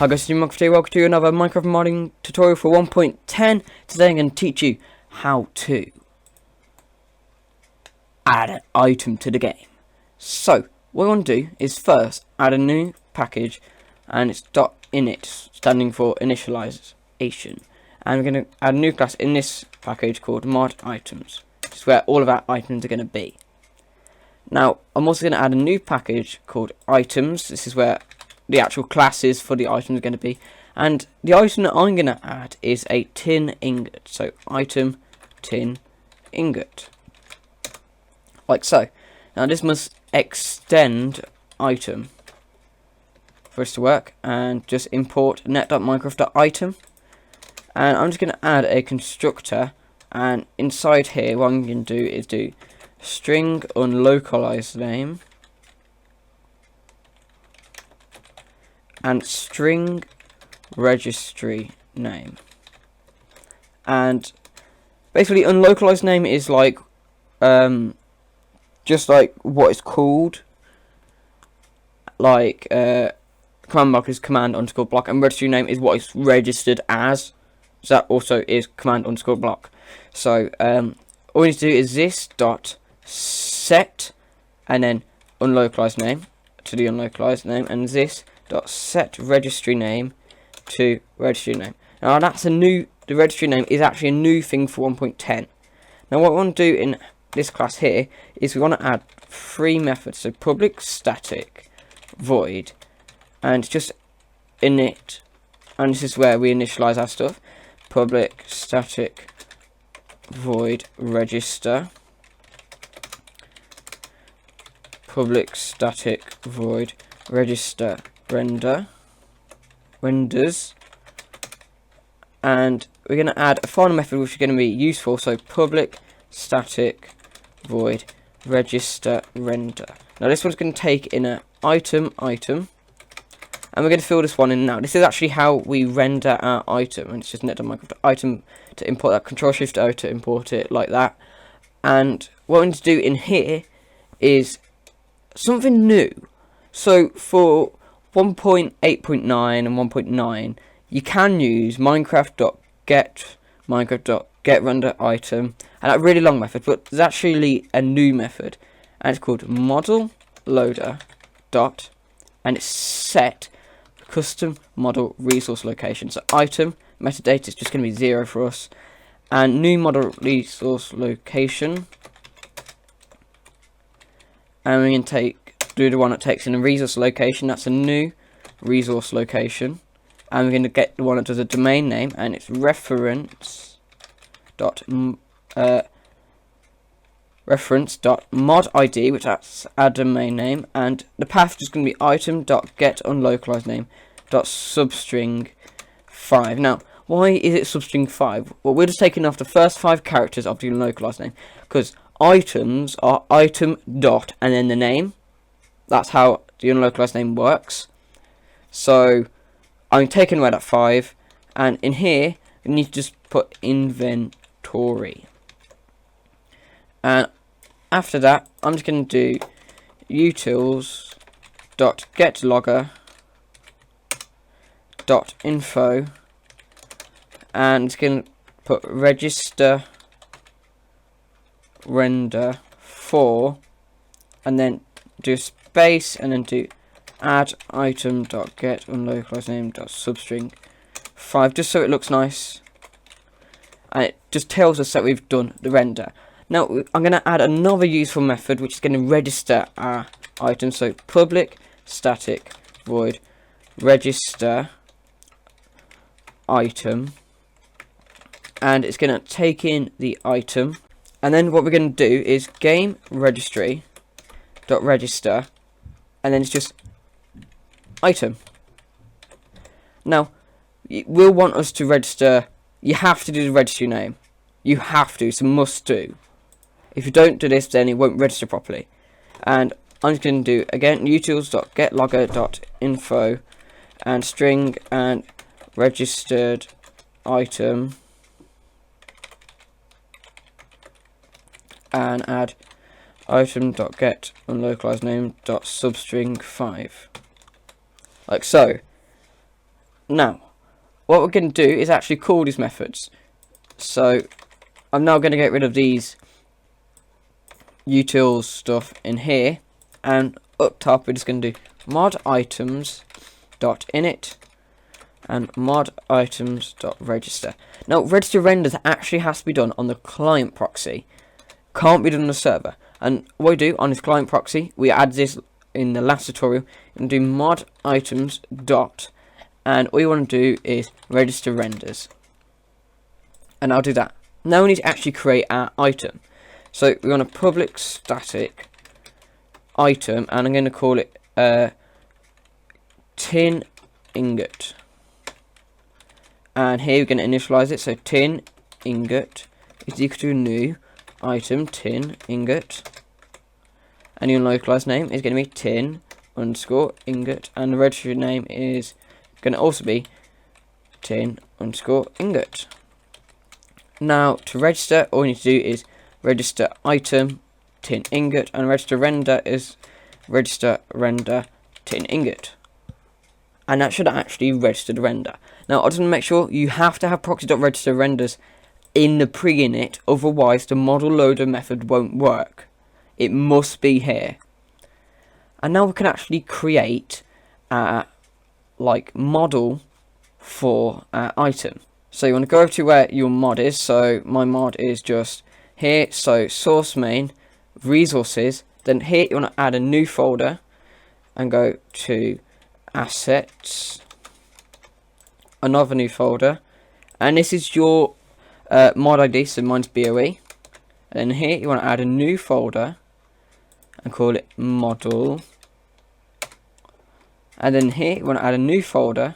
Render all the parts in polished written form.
Hi guys, CJMinecraft here. Welcome to another Minecraft modding tutorial for 1.10. Today I'm going to teach you how to add an item to the game. So, what we want to do is first add a new package, and it's .init, standing for initialization. And we're going to add a new class in this package called mod items. This is where all of our items are going to be. Now, I'm also going to add a new package called items. This is where the actual classes for the item is going to be, and the item that I'm going to add is a tin ingot. So item tin ingot, like so. Now this must extend item for us to work, and just import net.minecraft.item, and I'm just going to add a constructor, and inside here what I'm going to do is do string unlocalized name and string registry name. And basically unlocalized name is like just like what it's called, like command block is command underscore block, and registry name is what it's registered as, so that also is command underscore block. So all we need to do is this dot set and then unlocalized name to the unlocalized name, and this dot set registry name to registry name. Now that's the registry name is actually a new thing for 1.10. Now what we want to do in this class here is we want to add three methods. So public static void, and just init, and this is where we initialize our stuff. Public static void register, public static void register renders, and we're going to add a final method which is going to be useful. So public static void register render. Now this one's going to take in an item, and we're going to fill this one in now. This is actually how we render our item, and it's just net.minecraft.item to import that, Control-Shift-O to import it like that. And what we need to do in here is something new. So for 1.8.9 and 1.9, you can use Minecraft.get item, and that really long method, but there's actually a new method, and it's called ModelLoader dot, and it's set custom model resource location. So item metadata is just going to be 0 for us, and new model resource location, and we can do the one that takes in a resource location. That's a new resource location, and we're going to get the one that does a domain name, and it's reference.MODID, which that's our domain name, and the path is just going to be item.getUnlocalizedName substring 5. Now why is it substring 5? Well, we're just taking off the first 5 characters of the unlocalized name, because items are item dot and then the name. That's how the unlocalized name works. So I'm taking away that 5, and in here we need to just put inventory, and after that I'm just going to do utils.getLogger.info, and it's going to put register render 4, and then do space, and then do add item.getUnlocalizedName substring 5, just so it looks nice, and it just tells us that we've done the render. Now I'm going to add another useful method which is going to register our item. So public static void register item, and it's going to take in the item, and then what we're going to do is game registry dot register, and then it's just item. Now we'll want us to register, you have to do the registry name, you have to, it's a must do. If you don't do this, then it won't register properly. And I'm just going to do again utils.getLogger.info and string and registered item, and add item.getUnlocalizedName substring 5, like so. Now, what we're going to do is actually call these methods. So I'm now going to get rid of these utils stuff in here, and up top we're just going to do mod items.init and mod items.register. Now, register renders actually has to be done on the client proxy, can't be done on the server. And what we do on this client proxy, we add this in the last tutorial, and do mod items dot, and all you want to do is register renders, and I'll do that. Now we need to actually create our item. So we're going to public static item, and I'm going to call it tin ingot. And here we're going to initialize it. So tin ingot is equal to new item tin ingot, and your localized name is going to be tin underscore ingot, and the registered name is going to also be tin underscore ingot. Now to register, all you need to do is register item tin ingot, and register render is register render tin ingot, and that should actually register the render. Now I just want to make sure you have to have proxy.register renders in the pre-init, otherwise the model loader method won't work. It must be here. And now we can actually create a model for our item. So you want to go over to where your mod is. So my mod is just here. So source main resources. Then here you want to add a new folder and go to assets, another new folder, and this is your mod ID. So mine's BOE. And then here you want to add a new folder and call it model. And then here you want to add a new folder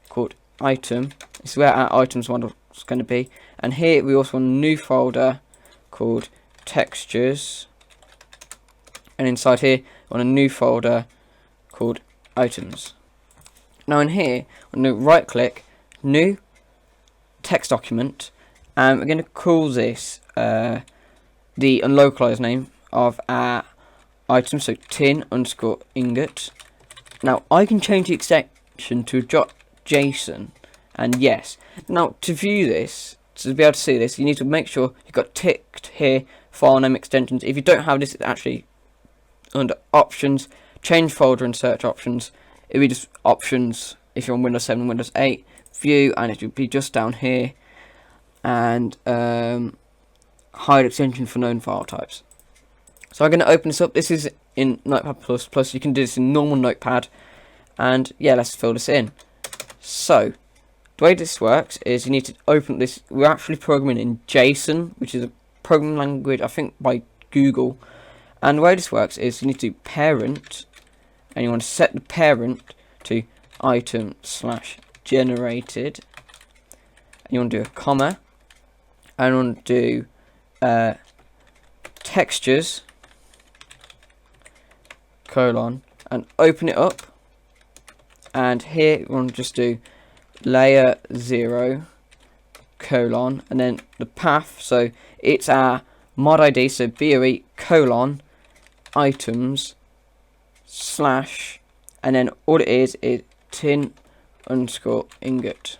called item. This is where our items model is going to be. And here we also want a new folder called textures. And inside here we want a new folder called items. Now in here we're going to right click, new text document, and we're going to call this the unlocalized name of our item, so tin underscore ingot. Now I can change the extension to .json, and yes. Now to view this, to be able to see this, you need to make sure you've got ticked here file name extensions. If you don't have this, it's actually under options, change folder and search options. It will be just options if you're on Windows 7 and Windows 8, view, and it will be just down here, and hide extension for known file types. So I'm going to open this up. This is in Notepad++. You can do this in normal Notepad, and yeah, let's fill this in. So the way this works is you need to open this. We're actually programming in JSON, which is a programming language I think by Google. And the way this works is you need to do parent, and you want to set the parent to item/generated, and you want to do a comma, and you want to do textures colon, and open it up, and here we want to just do layer 0 colon, and then the path, so it's our mod ID, so BOE colon items slash, and then all it is tin underscore ingot.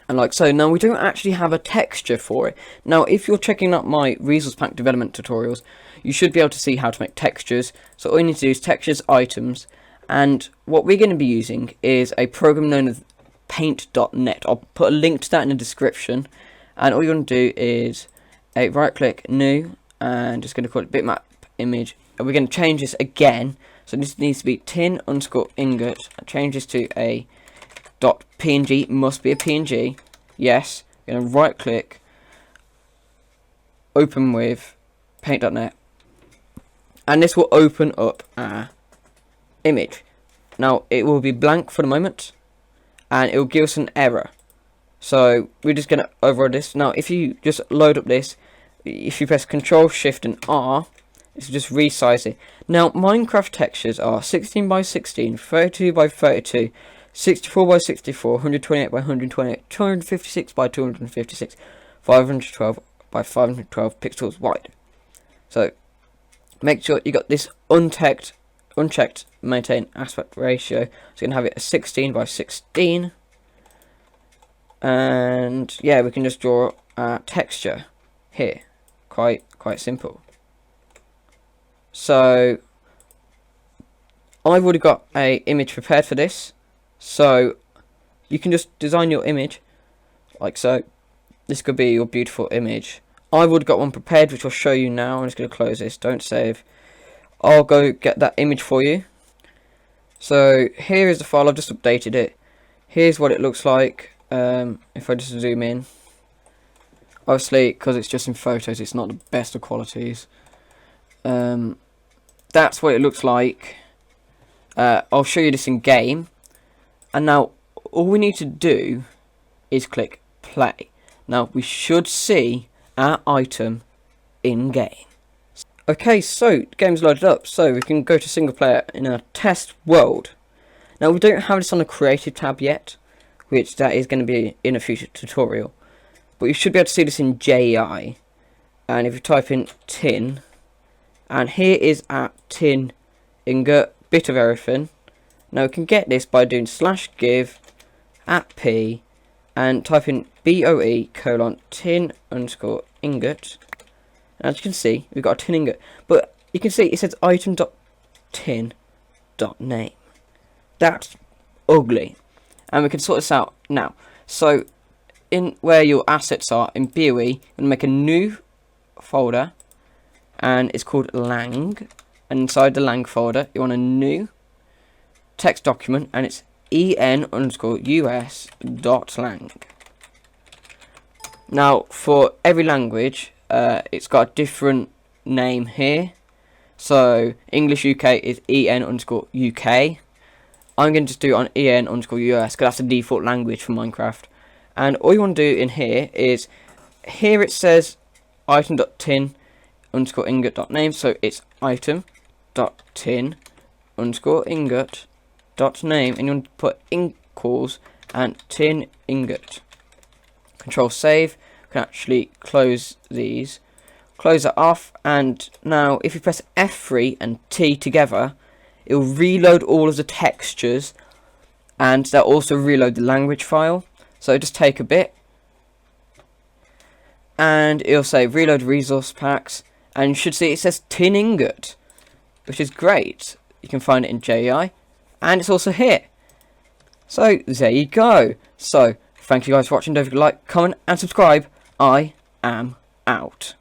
And like so. Now we don't actually have a texture for it. Now if you're checking out my resource pack development tutorials, you should be able to see how to make textures. So all you need to do is textures items, and what we're going to be using is a program known as paint.net. I'll put a link to that in the description, and all you're going to do is a right click new, and just going to call it bitmap image, and we're going to change this again. So this needs to be tin underscore ingot, and change this to a .png, must be a PNG, yes. We're going to right click, open with paint.net, and this will open up our image. Now it will be blank for the moment, and it will give us an error. So we're just going to override this. Now if you just load up this, if you press Ctrl Shift and R, it's just resize it. Now Minecraft textures are 16 by 16, 32 by 32, 64 by 64, 128 by 128, 256 by 256, 512 by 512 pixels wide. So make sure you got this unchecked maintain aspect ratio. It's going to have it 16 by 16. And yeah, we can just draw our texture here. Quite simple. So I've already got a image prepared for this, so you can just design your image like so. This could be your beautiful image. I've already got one prepared, which I'll show you now. I'm just going to close this, don't save. I'll go get that image for you. So here is the file, I've just updated it. Here's what it looks like. If I just zoom in, obviously because it's just in photos, it's not the best of qualities. That's what it looks like. I'll show you this in game, and now all we need to do is click play. Now we should see our item in game. Okay, so the game's loaded up, so we can go to single player in a test world. Now we don't have this on the creative tab yet, which that is going to be in a future tutorial, but you should be able to see this in JEI. And if you type in tin, and here is our tin ingot, bit of everything. Now we can get this by doing /give @p and type in BOE:tin_ingot. As you can see, we've got a tin ingot, but you can see it says item.tin.name. That's ugly, and we can sort this out now. So in where your assets are in BOE, you're gonna make a new folder, and it's called lang. And inside the lang folder, you want a new text document, and it's en_us.lang. Now for every language, it's got a different name here. So English UK is en_UK. I'm going to just do it on en_US because that's the default language for Minecraft. And all you want to do in here is, here it says item.tin_ingot.name, so it's item.tin_ingot.name, and you want to put equals and tin ingot. Control save. We can actually close these. Close it off, and now if you press F3 and T together, it will reload all of the textures, and they'll also reload the language file. So just take a bit, and it'll say reload resource packs, and you should see it says tin ingot, which is great. You can find it in JEI, and it's also here. So there you go. So thank you guys for watching. Don't forget to like, comment and subscribe. I am out.